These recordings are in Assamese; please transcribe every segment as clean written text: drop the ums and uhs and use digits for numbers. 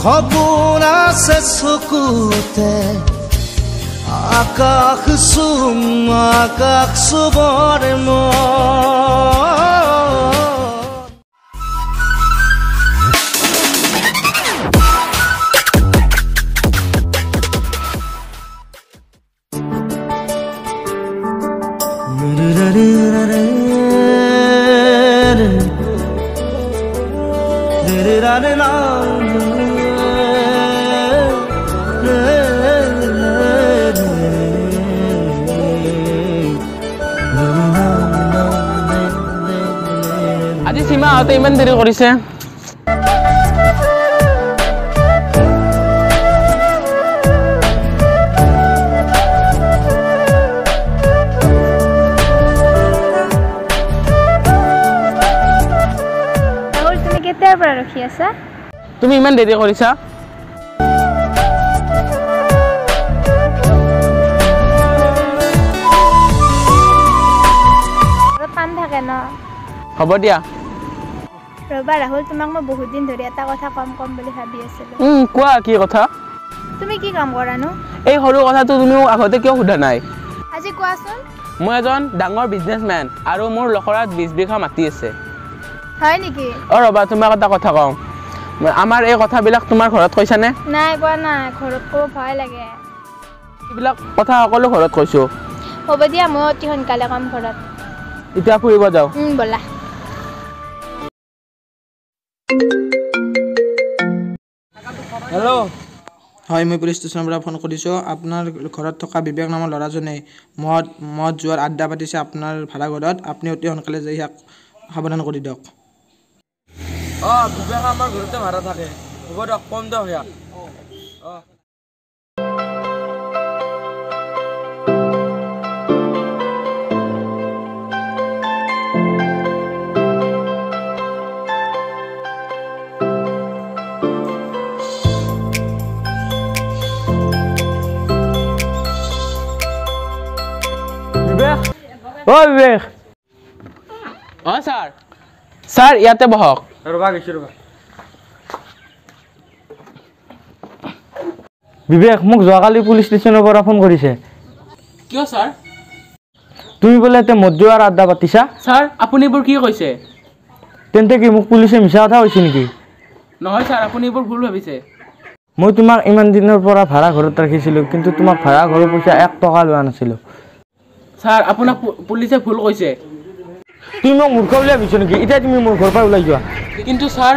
সপোন আছে চকুতে আকাশ চুবৰে আজি সীমা আহোঁতে ইমান দেৰি কৰিছে। ৰাহুল, তুমি কেতিয়াৰ পৰা ৰখি আছা? তুমি ইমান দেৰি কৰিছা? পান থাকে ন? হ'ব দিয়া। ৰবা ৰাহুল, তোমাক মই বহুত দিন ধৰি এটা কথা কম বুলি ভাবি আছিলো। কোৱা, কি কথা? তুমি কি কাম কৰানো? এই সৰু কথাটো তুমি মোক আগতে কিয় সোধা নাই? আজি কোৱাচোন। মই এজন ডাঙৰ বিজনেছমেন আৰু মোৰ লখৰাত 20 বিঘা মাটি আছে। হয় নেকি? ৰবা, তোমাক এটা কথা কওঁ। আমাৰ এই কথাবিলাক তোমাৰ ঘৰত কৈছানে? নাই কোৱা নাই, ঘৰত ক'ব ভয় লাগে। এইবিলাক কথা সকলো ঘৰত কৈছো। হ'ব দিয়া, মই অতি সোনকালে কম ঘৰত। এতিয়া ফুৰিব যাওঁ। ব'লা। হেল্ল'। হয়, মই পুলিচ ষ্টেচনৰ পৰা ফোন কৰিছোঁ। আপোনাৰ ঘৰত থকা বিবেক নামৰ ল'ৰাজনে মদ যোৱাৰ আড্ডা পাতিছে আপোনাৰ ভাড়াঘৰত। আপুনি অতি সোনকালে যাই ইয়াক সাৱধান কৰি দিয়ক। বিবেক আমাৰ ঘৰতে ভাড়া থাকে। হ'ব দিয়ক, কম দিয়ক ইয়াক। বিবেক। ছাৰ। ছাৰ, ইয়াতে বহক। ৰবা গৈছো ৰবা। বিবেক, মোক যোৱাকালি পুলিচ ষ্টেচনৰ পৰা ফোন কৰিছে। কিয় ছাৰ? তুমি বোলে এতিয়া মদ যোৱাৰ আড্ডা পাতিছা। ছাৰ, আপুনি এইবোৰ কি কৈছে? তেন্তে কি মোক পুলিচে মিছা কথা কৈছে নেকি? নহয় ছাৰ, আপুনি এইবোৰ ভুল ভাবিছে। মই তোমাক ইমান দিনৰ পৰা ভাড়া ঘৰত ৰাখিছিলোঁ, কিন্তু তোমাক ভাড়া ঘৰৰ পইচা 1 টকা লোৱা নাছিলোঁ। ছাৰ, আপোনাক পুলিচে ভুল কৈছে। তুমি মোক মূৰ্খ বুলি ভাবিছ নেকি? এতিয়া তুমি মোৰ ঘৰৰ পৰা ওলাই যোৱা। কিন্তু ছাৰ,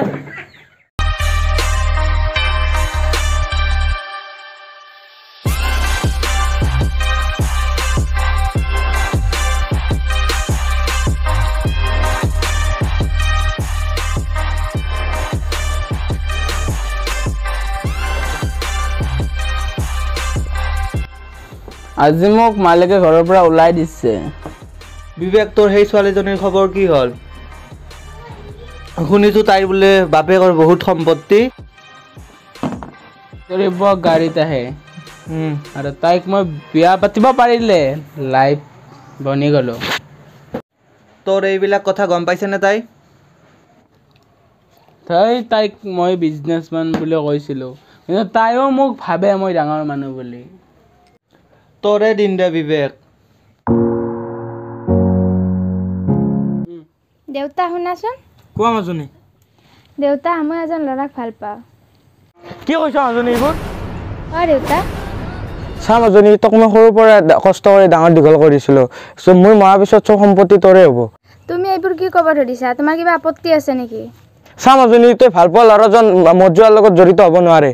আজি মোক মালিকে ঘৰৰ পৰা ওলাই দিছে। বিবেক, তোৰ সেই ছোৱালীজনীৰ খবৰ কি হ'ল? শুনিছোঁ তাইৰ বোলে বাপেকৰ বহুত সম্পত্তি। গাড়ীত আহে আৰু তাইক মই বিয়া পাতিব পাৰিলে লাইফ বনি গলো। তোৰ এইবিলাক কথা গম পাইছেনে তাই? তাইক মই বিজনেছমেন বুলি কৈছিলোঁ, কিন্তু তাইও মোক ভাবে মই ডাঙৰ মানুহ বুলি। তোৰে দিন দে বিবেক। দেউতা শুনাচোন। কোৱা মাজনী। দেউতা, মই এজন ল'ৰাক ভাল পাওঁ। কি কৈছা মাজনী এইবোৰ? দেউতা। চা মাজনী, তোক মই সৰুৰ পৰা কষ্ট কৰি ডাঙৰ দীঘল কৰিছিলোঁ। মই মৰাৰ পিছত চব সম্পত্তি তোৰে হ'ব। তুমি এইবোৰ কি ক'ব ধৰিছা? তোমাৰ কিবা আপত্তি আছে নেকি? চা মাজনী, তই ভাল পোৱা ল'ৰাজন মদ যোৱাৰ লগত জড়িত হ'ব নোৱাৰে।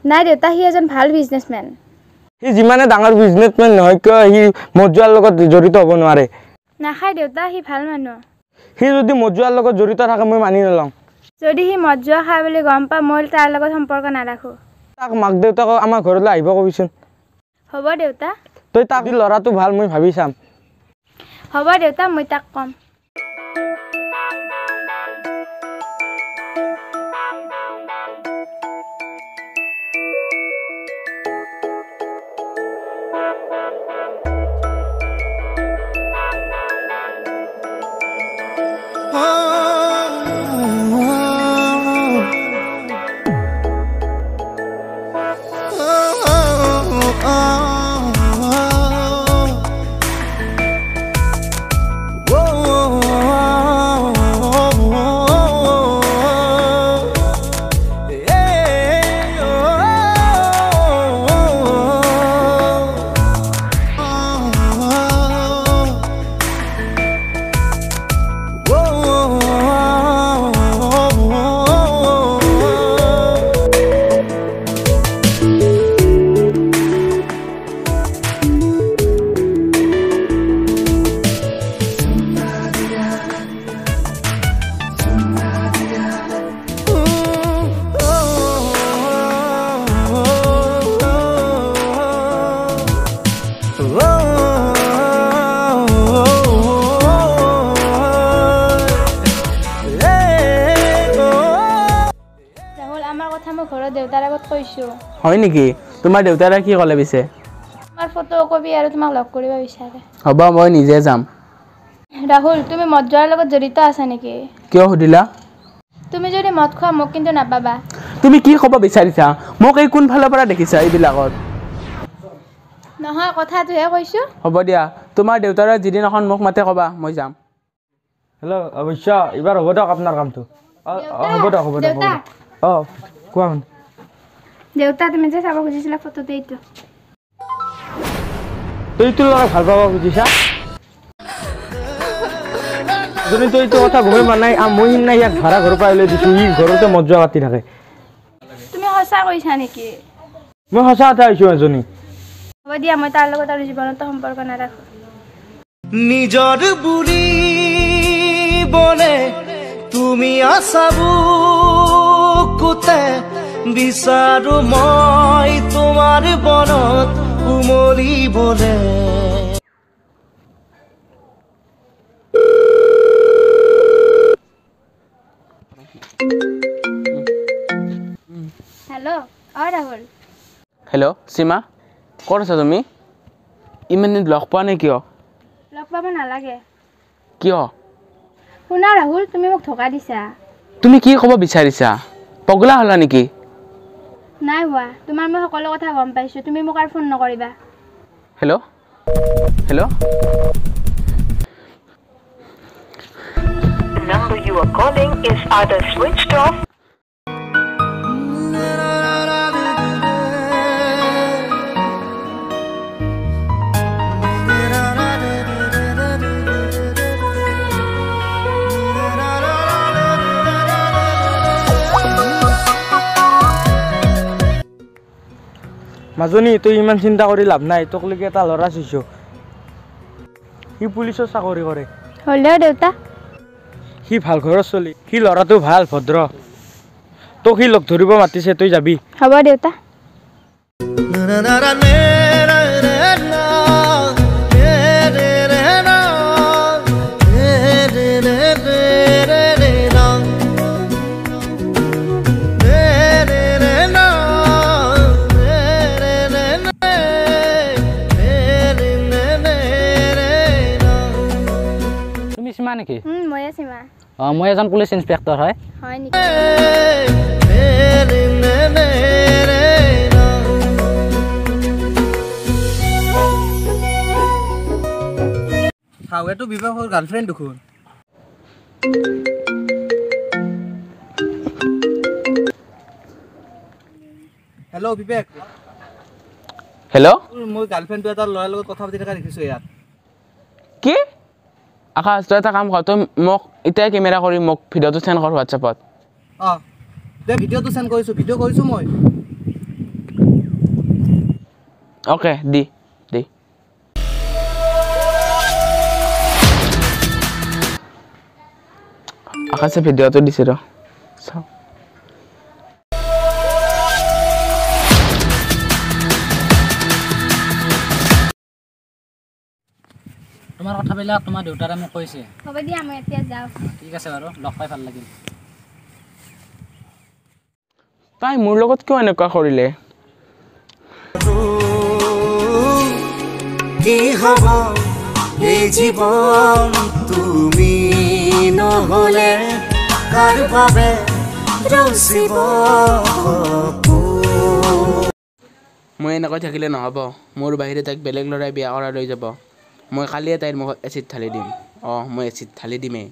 নাই দেউতা, সি এজন ভাল বিজনেছমেন। সি যিমানে ডাঙৰ বিজনেছমেন নহয় কিয়, সি মদ যোৱাৰ লগত জড়িত হ'ব নোৱাৰে। নাখায় দেউতা, সি ভাল মানুহ। সি যদি মদ যোৱাৰ লগত জড়িত থাকে মই মানি নলওঁ। যদি সি মদ যোৱা খায় বুলি গম পাওঁ, মই তাৰ লগত সম্পৰ্ক নাৰাখোঁ। তাক মাক দেউতাকক আমাৰ ঘৰলৈ আহিব কবিচোন। হ'ব দেউতা। তই তাক ল'ৰাটো ভাল মই ভাবি চাম। হ'ব দেউতা, মই তাক ক'ম। কথা মই ঘৰত দেউতাৰ আগত কৈছোঁ। হয় নেকি? তোমাৰ দেউতাৰে কি ক'লে পিছে? তোমাৰ ফটো কপি আৰু তোমাক লগ কৰিব বিচাৰে। হ'ব মই নিজে যাম। ৰাহুল, তুমি মদ যোৱাৰ লগত জড়িত আছা নেকি? কিয় সুধিলা? তুমি যদি মদ খোৱা মোক কিন্তু নাপাবা। তুমি কি ক'ব বিচাৰিছা? মোক এই কোনফালৰ পৰা দেখিছা এইবিলাকত? নহয়, কথাটোহে কৈছোঁ। হ'ব দিয়া, তোমাৰ দেউতাৰে যিদিনাখন মোক মাতে ক'বা, মই যাম। হেল্ল' অৱশ্য এইবাৰ হ'ব দিয়ক আপোনাৰ কামটো। হ'ব দিয়ক হ'ব দিয়ক। দেউতা, অঁ কোৱা দেউতা তুমি যে চাব খুজিছিলা ফটোটো এইটো। তই তোৰ ল'ৰা ভাল পাব খুজিছা? যদি তই এইটো কথা গমেই পোৱা নাই, মই সিদিনা ইয়াক ভাড়া ঘৰৰ পৰা লৈ দিছোঁ, সি ঘৰতে মদ যোৱা পাতি থাকে। তুমি সঁচা কৈছা নেকি? মই সঁচা কথা কৈছোঁ এজনী। হ'ব দিয়া, মই তাৰ লগত আৰু জীৱনতো সম্পৰ্ক নাৰাখোঁ। নিজৰ বুলি বনে তুমি আছা বুকুতে বিচাৰো মই তোমাৰ বনত উমলিবলে। হেল্ল', ৰাহুল। হেল্ল' সীমা, ক'ত আছা তুমি? ইমান দিন লগ পোৱা নাই কিয়? লগ পাব নালাগে। কিয়? শুনা ৰাহুল, তুমি মোক ধোকা দিছা। তুমি কি ক'ব বিচাৰিছা? পগলা হ'লা নেকি? নাই হোৱা, তোমাৰ মই সকলো কথা গম পাইছোঁ। তুমি মোক আৰু ফোন নকৰিবা। Hello' hello'. The number you are calling is either switched off. মাজনী, তই ইমান চিন্তা কৰি লাভ নাই। তোক লৈকে এটা ল'ৰা চাইছোঁ, সি পুলিচৰ চাকৰি কৰে। হ'লেও দেউতা, সি ভাল ঘৰৰ চলি, সি ল'ৰাটো ভাল ভদ্ৰ। তোক সি লগ ধৰিব মাতিছে, তই যাবি। হ'ব দেউতা। সীমা নেকি? ময়ে সীমা। অঁ, মই এজন পুলিচ ইন্সপেক্টৰ হয়। হয় নেকি? শাহুৱেটো বিবাহৰ গাৰ্লফ্ৰেণ্ড দেখোন। হেল্ল' বিবেক। হেল্ল', মোৰ গাৰ্লফ্ৰেণ্ডটো এটা ল'ৰাৰ লগত কথা পাতি থকা দেখিছোঁ ইয়াত। কি? আকাশ, তই এটা কাম কৰ, তই মোক এতিয়াই কেমেৰা কৰি মোক ভিডিঅ'টো চেণ্ড কৰ হোৱাটছএপত। অঁ, দে ভিডিঅ'টো চেণ্ড কৰিছোঁ, ভিডিঅ' কৰিছোঁ মই। অ'কে, দি দি। আকাশে ভিডিঅ'টো দিছে ৰ, চাওঁ। তোমাৰ কথাবিলাক তোমাৰ দেউতাৰে মোক কৈছে। হ'ব দিয়া, মই এতিয়া যাওঁ। ঠিক আছে বাৰু, লগ পাই ভাল লাগিল। তাই মোৰ লগত কিয় এনেকুৱা কৰিলে? কি হ'ব এই জীৱন তুমি নহ'লে কাৰ বাবে ৰচিব। মই এনেকৈ থাকিলে নহ'ব। মোৰ বাহিৰে তাইক বেলেগ ল'ৰাই বিয়া কৰাই লৈ যাব। মই কালিয়ে তাইৰ মুখত এচিড ঢালি দিম। অঁ, মই এচিড ঢালি দিমেই।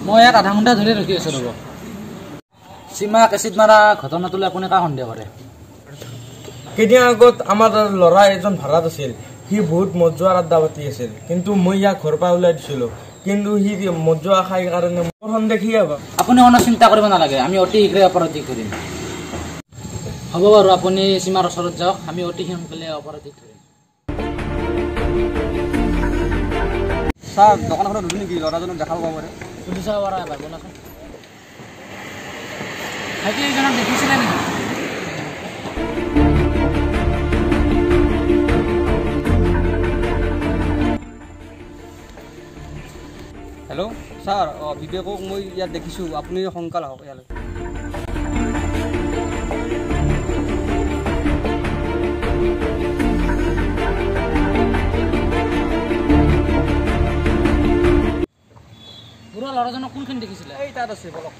মই ইয়াত আধা ঘণ্টা ধৰি ৰখি আছোঁ। ৰ'ব, সীমাক এচিড মাৰা ঘটনাটোলৈ আপুনি কাক সন্দেহ কৰে? কেইদিন আগত আমাৰ ল'ৰা এজন ভাড়াত আছিল। সি বহুত মদ যোৱাৰ আড্ডা পাতি আছিল, কিন্তু মই ইয়াক ঘৰৰ পৰা ওলাই দিছিলোঁ। কিন্তু সি মদ যোৱা খাই কাৰণে মোৰ সন্দেহ সি হ'ব। আপুনি কোনো চিন্তা কৰিব নালাগে, আমি অতি শীঘ্ৰে অপৰাধী কৰিম। হ'ব বাৰু, আপুনি সীমাৰ ওচৰত যাওক, আমি অতি সোনকালে অপৰাধী কৰিম। ছাৰ দোকানখনত নুঠি নেকি? ল'ৰাজনক দেখা পাব পাৰে। সুধি চাব পাৰা এবাৰ, ব'লাচোন। ভাইটি এইজনক দেখিছিলে নেকি? হেল্ল' ছাৰ, বিবেকক মই ইয়াত দেখিছোঁ, আপুনি সোনকালে আহক ইয়ালৈ। বুঢ়া ল'ৰাজনক কোনখিনি দেখিছিলে? এই তাত আছে, বলক।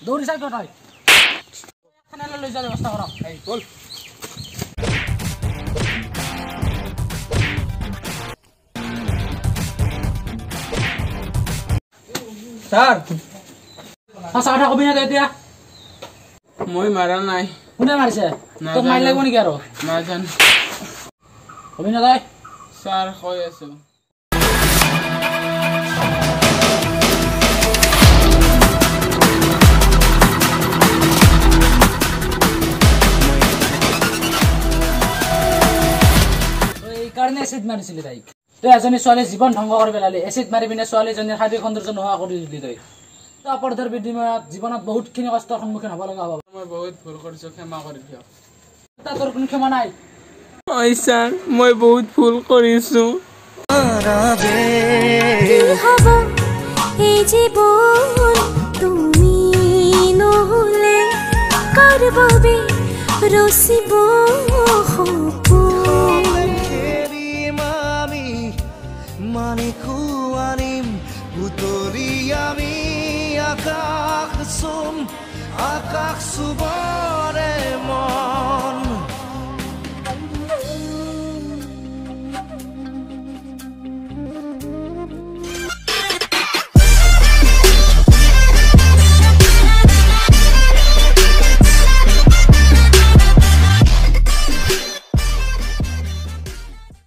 দৌৰি চাই তই থানালৈ লৈ যোৱাৰ ব্যৱস্থা কৰক। এই বল। ছাৰ সঁচা কথা কবি না তই এতিয়া? মই মাৰা নাই। কোনে মাৰিছে? নাজানো। তোক মাৰি লাগিব নেকি আৰু? নাজানো কবি না তই? ছাৰ, কৈ আছো। তই এইকাৰণে এচিড মাৰিছিলি তাইক? তই এজনী ছোৱালীৰ জীৱন ধ্বংস কৰি পেলালি, এচিড মাৰি পিনে ছোৱালীজনীৰ শাৰীৰিক সৌন্দৰ্য নোহোৱা কৰি দিলি তই। তই অপৰাধৰ বিনিময়ত জীৱনত বহুতখিনি কষ্টৰ সন্মুখীন হ'ব লগা হ'ব। মই বহুত ভুল কৰিছো, ক্ষমা কৰি দিয়ক। তোৰ কোনো ক্ষমা নাই। ঐ ছাৰ, মই বহুত ভুল কৰিছো। কি হ'ব এই জীৱন তুমি নহ'লে কাৰ বাবে ৰচিব সপোন এৰিম আমি মানিকো আনিম বুটলি আমি আকাশ চুম আকাশ চুবৰ